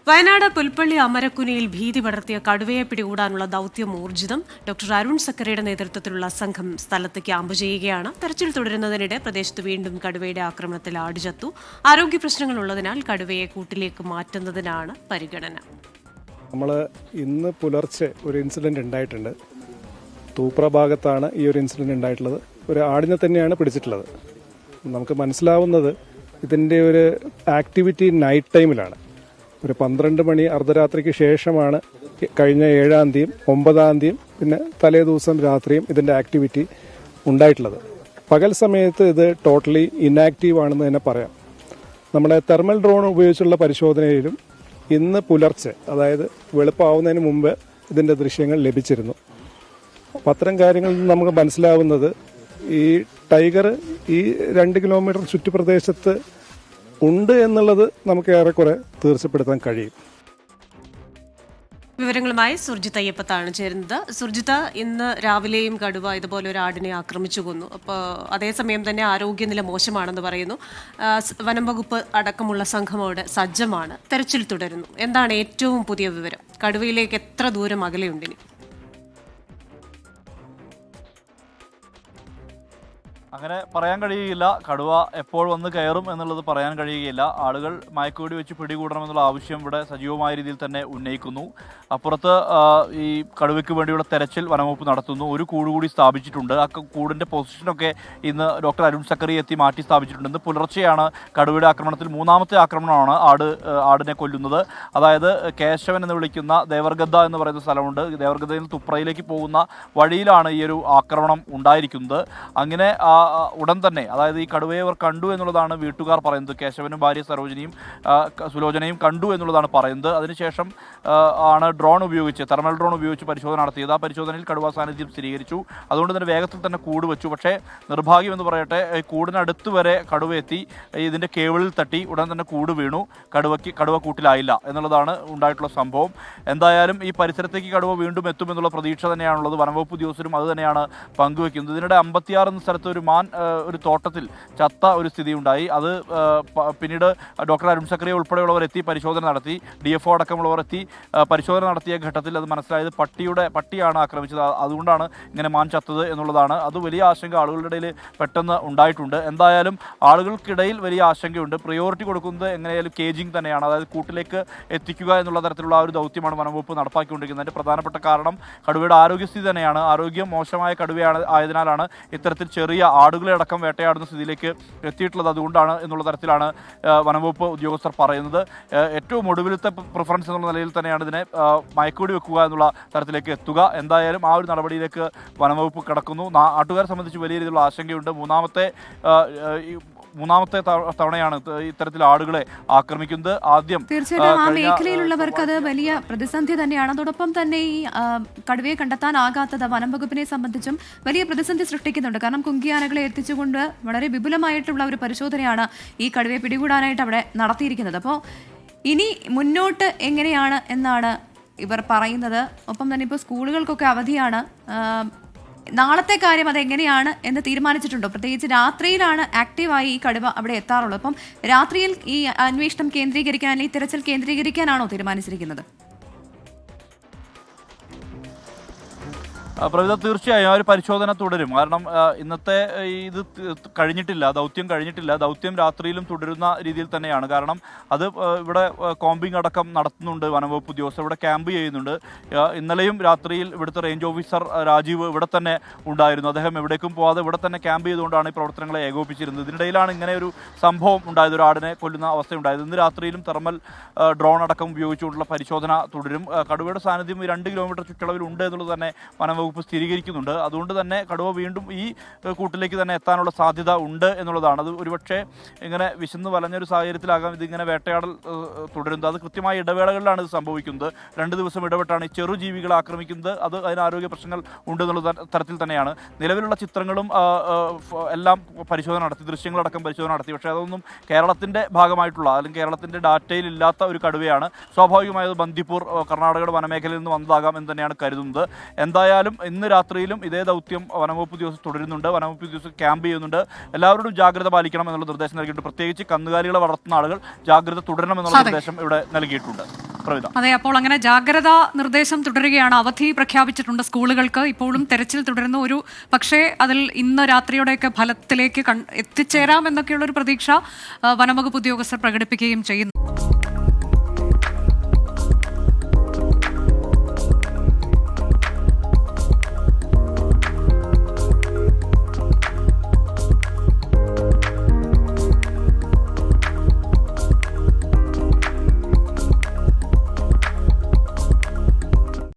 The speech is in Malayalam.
വയനാട് പുൽപ്പള്ളി അമരക്കുനിയിൽ ഭീതി പടർത്തിയ കടുവയെ പിടികൂടാനുള്ള ദൌത്യം ഊർജിതം. ഡോക്ടർ അരുൺ സക്കറിയുടെ നേതൃത്വത്തിലുള്ള സംഘം സ്ഥലത്ത് ക്യാമ്പ് ചെയ്യുകയാണ്. തെരച്ചിൽ തുടരുന്നതിനിടെ പ്രദേശത്ത് വീണ്ടും കടുവയുടെ ആക്രമണത്തിൽ ആട് ചത്തു. ആരോഗ്യ പ്രശ്നങ്ങളുള്ളതിനാൽ കടുവയെ കൂട്ടിലേക്ക് മാറ്റുന്നതിനാണ് പരിഗണന. നമ്മൾ ഇന്ന് പുലർച്ചെ ഒരു ഇൻസിഡന്റ് ഉണ്ടായിട്ടുണ്ട്. തൂപ്ര ഭാഗത്താണ് ഈ ഒരു ഇൻസിഡന്റ് ഉണ്ടായിട്ടുള്ളത്. ഒരു ആടിനെ തന്നെയാണ് പിടിച്ചിട്ടുള്ളത്. നമുക്ക് മനസ്സിലാവുന്നത് ഇതിൻ്റെ ഒരു ആക്ടിവിറ്റി നൈറ്റ് ടൈമിലാണ്. ഒരു 12 മണി അർദ്ധരാത്രിക്ക് ശേഷമാണ് കഴിഞ്ഞ 7-ാം തീയതിയും 9-ാം തീയതിയും പിന്നെ തലേ ദിവസം രാത്രിയും ഇതിൻ്റെ ആക്ടിവിറ്റി ഉണ്ടായിട്ടുള്ളത്. പകൽ സമയത്ത് ഇത് ടോട്ടലി ഇനാക്റ്റീവ് ആണെന്ന് തന്നെ പറയാം. നമ്മുടെ തെർമൽ ഡ്രോൺ ഉപയോഗിച്ചുള്ള പരിശോധനയിലും ഇന്ന് പുലർച്ചെ, അതായത് വെളുപ്പാവുന്നതിന് മുമ്പ് ഇതിൻ്റെ ദൃശ്യങ്ങൾ ലഭിച്ചിരുന്നു. അപ്പം അത്തരം കാര്യങ്ങളിൽ നിന്ന് നമുക്ക് മനസ്സിലാവുന്നത് ഈ ടൈഗർ ഈ 2 കിലോമീറ്റർ ചുറ്റുപ്രദേശത്ത് ഉണ്ട് എന്നുള്ളത് നമുക്ക് ഏറെക്കുറെ തീർച്ചപ്പെടുത്താൻ കഴിയും. വിവരങ്ങളുമായി സുർജിത്ത് അയ്യപ്പത്താണ് ചേരുന്നത്. സുർജിത്ത്, ഇന്ന് രാവിലെയും കടുവ ഇതുപോലെ ഒരു ആടിനെ ആക്രമിച്ചു കൊന്നു. അപ്പോൾ അതേസമയം തന്നെ ആരോഗ്യനില മോശമാണെന്ന് പറയുന്നു. വനം വകുപ്പ് അടക്കമുള്ള സംഘം അവിടെ സജ്ജമാണ്, തെരച്ചിൽ തുടരുന്നു. എന്താണ് ഏറ്റവും പുതിയ വിവരം? കടുവയിലേക്ക് എത്ര ദൂരം അകലെയുണ്ടിനി? അങ്ങനെ പറയാൻ കഴിയുകയില്ല. കടുവ എപ്പോൾ വന്ന് കയറും എന്നുള്ളത് പറയാൻ കഴിയുകയില്ല. ആളുകൾ മയക്കുവെടി വെച്ച് പിടികൂടണമെന്നുള്ള ആവശ്യം ഇവിടെ സജീവമായ രീതിയിൽ തന്നെ ഉന്നയിക്കുന്നു. അപ്പുറത്ത് ഈ കടുവയ്ക്ക് വേണ്ടിയുള്ള തെരച്ചിൽ വനംവകുപ്പ് നടത്തുന്നു. ഒരു കൂട് കൂടി സ്ഥാപിച്ചിട്ടുണ്ട്. ആ കൂടിൻ്റെ പൊസിഷനൊക്കെ ഇന്ന് ഡോക്ടർ അരുൺ സക്കറി എത്തി മാറ്റി സ്ഥാപിച്ചിട്ടുണ്ട്. ഇന്ന് പുലർച്ചെയാണ് കടുവയുടെ ആക്രമണത്തിൽ 3ാമത്തെ ആക്രമണമാണ് ആടിനെ കൊല്ലുന്നത്. അതായത് കേശവൻ എന്ന് വിളിക്കുന്ന ദേവർഗദ്ദ എന്ന് പറയുന്ന സ്ഥലമുണ്ട്. ദേവർഗദ്ദയിൽ നിന്ന് തുപ്രയിലേക്ക് പോകുന്ന വഴിയിലാണ് ഈ ഒരു ആക്രമണം ഉണ്ടായിരിക്കുന്നത്. അങ്ങനെ ഉടൻ തന്നെ, അതായത് ഈ കടുവയെ അവർ കണ്ടു എന്നുള്ളതാണ് വീട്ടുകാർ പറയുന്നത്. കേശവനും ഭാര്യ സരോജിനിയും സുലോചനയും കണ്ടു എന്നുള്ളതാണ് പറയുന്നത്. അതിനുശേഷം ആണ് തെർമൽ ഡ്രോൺ ഉപയോഗിച്ച് പരിശോധന നടത്തിയത്. ആ പരിശോധനയിൽ കടുവ സാന്നിധ്യം സ്ഥിരീകരിച്ചു. അതുകൊണ്ട് തന്നെ വേഗത്തിൽ തന്നെ കൂട് വെച്ചു. പക്ഷേ നിർഭാഗ്യം എന്ന് പറയട്ടെ, കൂടിനടുത്ത് വരെ കടുവ എത്തി ഇതിൻ്റെ കേബിളിൽ തട്ടി ഉടൻ തന്നെ കൂട് വീണു. കടുവ കൂട്ടിലായില്ല എന്നുള്ളതാണ് ഉണ്ടായിട്ടുള്ള സംഭവം. എന്തായാലും ഈ പരിസരത്തേക്ക് കടുവ വീണ്ടും എത്തുമെന്നുള്ള പ്രതീക്ഷ തന്നെയാണുള്ളത്. വനംവകുപ്പ് ഉദ്യോഗസ്ഥരും അത് തന്നെയാണ് പങ്കുവെക്കുന്നത്. ഇതിനിടെ 56 എന്ന സ്ഥലത്ത് ഒരു തോട്ടത്തിൽ ചത്ത ഒരു സ്ഥിതി ഉണ്ടായി. അത് പിന്നീട് ഡോക്ടർ അരുൺ സക്കറി ഉൾപ്പെടെയുള്ളവർ എത്തി പരിശോധന നടത്തി. DFO അടക്കമുള്ളവർ എത്തി പരിശോധന നടത്തിയ ഘട്ടത്തിൽ അത് മനസ്സിലായത് പട്ടിയാണ് ആക്രമിച്ചത്. അതുകൊണ്ടാണ് ഇങ്ങനെ മാൻ ചത്തത് എന്നുള്ളതാണ്. അത് വലിയ ആശങ്ക ആളുകളുടെ ഇടയിൽ പെട്ടെന്ന് ഉണ്ടായിട്ടുണ്ട്. എന്തായാലും ആളുകൾക്കിടയിൽ വലിയ ആശങ്കയുണ്ട്. പ്രയോറിറ്റി കൊടുക്കുന്നത് എങ്ങനെയായാലും കേജിങ് തന്നെയാണ്. അതായത് കൂട്ടിലേക്ക് എത്തിക്കുക എന്നുള്ള തരത്തിലുള്ള ആ ഒരു ദൗത്യമാണ് വനംവകുപ്പ് നടപ്പാക്കിക്കൊണ്ടിരിക്കുന്നത്. അതിൻ്റെ പ്രധാനപ്പെട്ട കാരണം കടുവയുടെ ആരോഗ്യസ്ഥിതി തന്നെയാണ്. ആരോഗ്യം മോശമായ കടുവയാണ് ആയതിനാലാണ് ഇത്തരത്തിൽ ചെറിയ ആടുകളെ അടക്കം വേട്ടയാടുന്ന സ്ഥിതിയിലേക്ക് എത്തിയിട്ടുള്ളത്. അതുകൊണ്ടാണ് എന്നുള്ള തരത്തിലാണ് വനംവകുപ്പ് ഉദ്യോഗസ്ഥർ പറയുന്നത്. ഏറ്റവും ഒടുവിലത്തെ പ്രിഫറൻസ് എന്നുള്ള നിലയിൽ തന്നെയാണ് ഇതിനെ മയക്കുവെടി വെക്കുക എന്നുള്ള തരത്തിലേക്ക് എത്തുക. എന്തായാലും ആ ഒരു നടപടിയിലേക്ക് വനംവകുപ്പ് കിടക്കുന്നു. നാട്ടുകാരെ സംബന്ധിച്ച് വലിയ രീതിയിലുള്ള ആശങ്കയുണ്ട്. മൂന്നാമത്തെ തവണയാണ് ഇത്തരത്തിൽ ആടുകളെ ആക്രമിക്കുന്നത്. തീർച്ചയായിട്ടും ആ മേഖലയിലുള്ളവർക്ക് അത് വലിയ പ്രതിസന്ധി തന്നെയാണ്. അതോടൊപ്പം തന്നെ ഈ കടുവയെ കണ്ടെത്താനാകാത്തത് വനം വകുപ്പിനെ സംബന്ധിച്ചും വലിയ പ്രതിസന്ധി സൃഷ്ടിക്കുന്നുണ്ട്. കാരണം കുങ്കിയാനകളെ എത്തിച്ചുകൊണ്ട് വളരെ വിപുലമായിട്ടുള്ള ഒരു പരിശോധനയാണ് ഈ കടുവയെ പിടികൂടാനായിട്ട് അവിടെ നടത്തിയിരിക്കുന്നത്. അപ്പോൾ ഇനി മുന്നോട്ട് എങ്ങനെയാണ് എന്നാണ് ഇവർ പറയുന്നത്. ഒപ്പം തന്നെ ഇപ്പോൾ സ്കൂളുകൾക്കൊക്കെ അവധിയാണ്. നാളത്തെ കാര്യം അതെങ്ങനെയാണ് എന്ന് തീരുമാനിച്ചിട്ടുണ്ടോ? പ്രത്യേകിച്ച് രാത്രിയിലാണ് ആക്റ്റീവായി ഈ കടുവ അവിടെ എത്താറുള്ളത്. അപ്പം രാത്രിയിൽ ഈ അന്വേഷണം കേന്ദ്രീകരിക്കാൻ അല്ലെങ്കിൽ തിരച്ചിൽ കേന്ദ്രീകരിക്കാനാണോ തീരുമാനിച്ചിരിക്കുന്നത്? പ്രവിധ, തീർച്ചയായും ആ ഒരു പരിശോധന തുടരും. കാരണം ഇന്നത്തെ ഇത് ദൗത്യം കഴിഞ്ഞിട്ടില്ല. ദൗത്യം രാത്രിയിലും തുടരുന്ന രീതിയിൽ തന്നെയാണ്. കാരണം അത് ഇവിടെ കോമ്പിംഗ് അടക്കം നടത്തുന്നുണ്ട്. വനംവകുപ്പ് ഉദ്യോഗസ്ഥർ ഇവിടെ ക്യാമ്പ് ചെയ്യുന്നുണ്ട്. ഇന്നലെയും രാത്രിയിൽ ഇവിടുത്തെ റേഞ്ച് ഓഫീസർ രാജീവ് ഇവിടെ തന്നെ ഉണ്ടായിരുന്നു. അദ്ദേഹം എവിടേക്കും പോകാതെ ഇവിടെ തന്നെ ക്യാമ്പ് ചെയ്തുകൊണ്ടാണ് ഈ പ്രവർത്തനങ്ങളെ ഏകോപിച്ചിരുന്നത്. ഇതിനിടയിലാണ് ഇങ്ങനെ ഒരു സംഭവം ഉണ്ടായത്, ഒരു ആടിനെ കൊല്ലുന്ന അവസ്ഥയുണ്ടായത്. ഇന്ന് രാത്രിയിലും തെർമൽ ഡ്രോൺ അടക്കം ഉപയോഗിച്ചുകൊണ്ടുള്ള പരിശോധന തുടരും. കടുവയുടെ സാന്നിധ്യം 2 കിലോമീറ്റർ ചുറ്റളവിൽ ഉണ്ട് എന്നുള്ളത് തന്നെ വനംവകുപ്പ് സ്ഥിരീകരിക്കുന്നുണ്ട്. അതുകൊണ്ട് തന്നെ കടുവ വീണ്ടും ഈ കൂട്ടിലേക്ക് തന്നെ എത്താനുള്ള സാധ്യത ഉണ്ട് എന്നുള്ളതാണ്. അത് ഒരുപക്ഷെ ഇങ്ങനെ വിശന്ന് വലഞ്ഞൊരു സാഹചര്യത്തിലാകാം ഇതിങ്ങനെ വേട്ടയാടൽ തുടരുന്നത്. അത് കൃത്യമായ ഇടവേളകളിലാണ് ഇത് സംഭവിക്കുന്നത്. 2 ദിവസം ഇടവിട്ടാണ് ഈ ചെറുജീവികളെ ആക്രമിക്കുന്നത്. അത് അതിന് ആരോഗ്യ പ്രശ്നങ്ങൾ ഉണ്ടെന്നുള്ള തരത്തിൽ തന്നെയാണ്. നിലവിലുള്ള ചിത്രങ്ങളും എല്ലാം പരിശോധന നടത്തി, ദൃശ്യങ്ങളടക്കം പരിശോധന നടത്തി. പക്ഷേ അതൊന്നും കേരളത്തിൻ്റെ ഭാഗമായിട്ടുള്ള അല്ലെങ്കിൽ കേരളത്തിൻ്റെ ഡാറ്റയിൽ ഇല്ലാത്ത ഒരു കടുവയാണ്. സ്വാഭാവികമായത് ബന്ദിപ്പൂർ കർണാടകയുടെ വനമേഖലയിൽ നിന്ന് വന്നതാകാം എന്ന് തന്നെയാണ് കരുതുന്നത്. എന്തായാലും ഇന്ന് രാത്രിയിലും ഇതേ ദൗത്യം വനംവകുപ്പ് ഉദ്യോഗസ്ഥർ തുടരുന്നുണ്ട്. വനംവകുപ്പ് ഉദ്യോഗസ്ഥർ ക്യാമ്പ് ചെയ്യുന്നുണ്ട്. എല്ലാവരോടും ജാഗ്രത പാലിക്കണം എന്നുള്ള നിർദ്ദേശം നൽകിയിട്ടുണ്ട്. പ്രത്യേകിച്ച് കന്നുകാലികളെ വളർത്തുന്ന ആളുകൾ ജാഗ്രത തുടരണം എന്നുള്ള നിർദ്ദേശം ഇവിടെ നൽകിയിട്ടുണ്ട്. പ്രവിധ. അതെ, അപ്പോൾ അങ്ങനെ ജാഗ്രതാ നിർദ്ദേശം തുടരുകയാണ്. അവധി പ്രഖ്യാപിച്ചിട്ടുണ്ട് സ്കൂളുകൾക്ക്. ഇപ്പോഴും തെരച്ചിൽ തുടരുന്നു. പക്ഷേ അതിൽ ഇന്ന് രാത്രിയോടെയൊക്കെ ഫലത്തിലേക്ക് എത്തിച്ചേരാം എന്നൊക്കെയുള്ള ഒരു പ്രതീക്ഷ വനംവകുപ്പ് ഉദ്യോഗസ്ഥർ പ്രകടിപ്പിക്കുകയും ചെയ്യുന്നു.